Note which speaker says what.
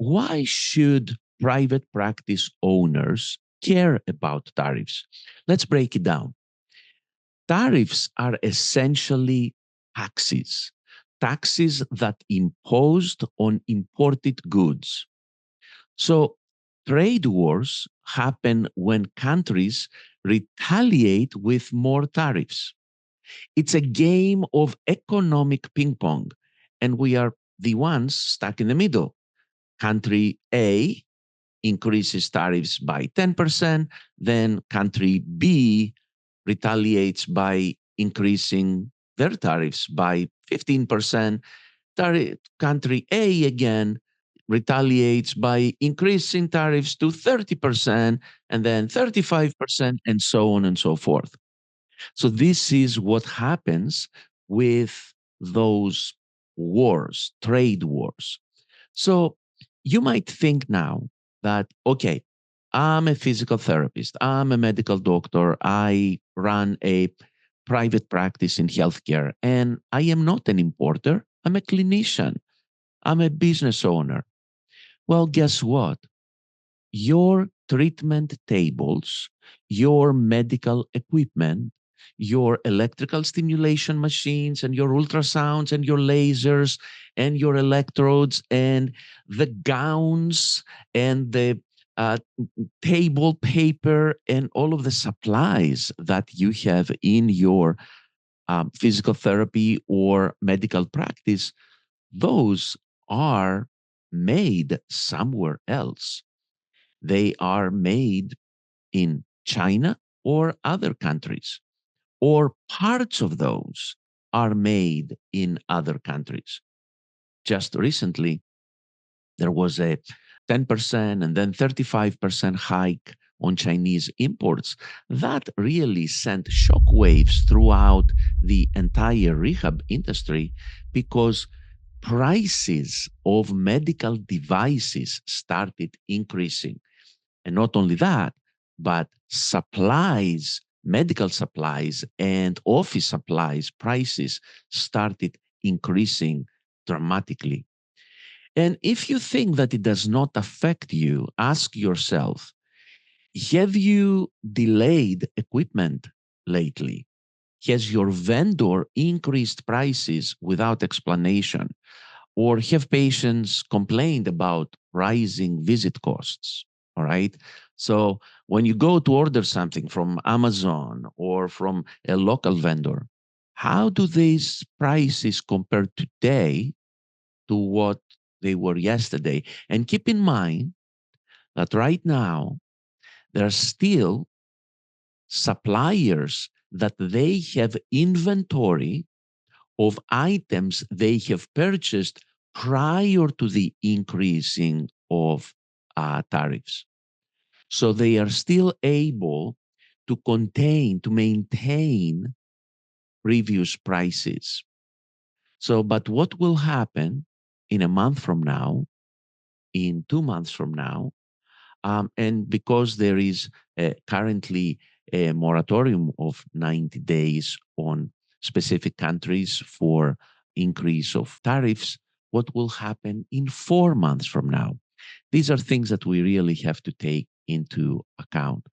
Speaker 1: why should private practice owners care about tariffs? Let's break it down. Tariffs are essentially taxes, taxes that imposed on imported goods. So trade wars happen when countries retaliate with more tariffs. It's a game of economic ping pong, and we are the ones stuck in the middle. Country A increases tariffs by 10%, then country B retaliates by increasing their tariffs by 15%. Country A again retaliates by increasing tariffs to 30% and then 35%, and so on and so forth. So this is what happens with those wars, trade wars. So you might think now that, okay, I'm a physical therapist, I'm a medical doctor, I run a private practice in healthcare, and I am not an importer, I'm a clinician, I'm a business owner. Well, guess what? Your treatment tables, your medical equipment, your electrical stimulation machines, and your ultrasounds, and your lasers, and your electrodes, and the gowns, and the uh, table paper, and all of the supplies that you have in your physical therapy or medical practice, those are made somewhere else. They are made in China or other countries, or parts of those are made in other countries. Just recently, there was a 10% and then 35% hike on Chinese imports. That really sent shockwaves throughout the entire rehab industry because prices of medical devices started increasing. And not only that, but supplies, medical supplies and office supplies prices started increasing dramatically. And if you think that it does not affect you, ask yourself, have you delayed equipment lately? Has your vendor increased prices without explanation? Or have patients complained about rising visit costs? All right. So when you go to order something from Amazon or from a local vendor, how do these prices compare today to what they were yesterday? And keep in mind that right now, there are still suppliers that they have inventory of items they have purchased prior to the increasing of tariffs. So they are still able to contain, to maintain previous prices. So, but what will happen in a month from now, in 2 months from now, and because there is currently a moratorium of 90 days on specific countries for increase of tariffs, what will happen in 4 months from now? These are things that we really have to take into account.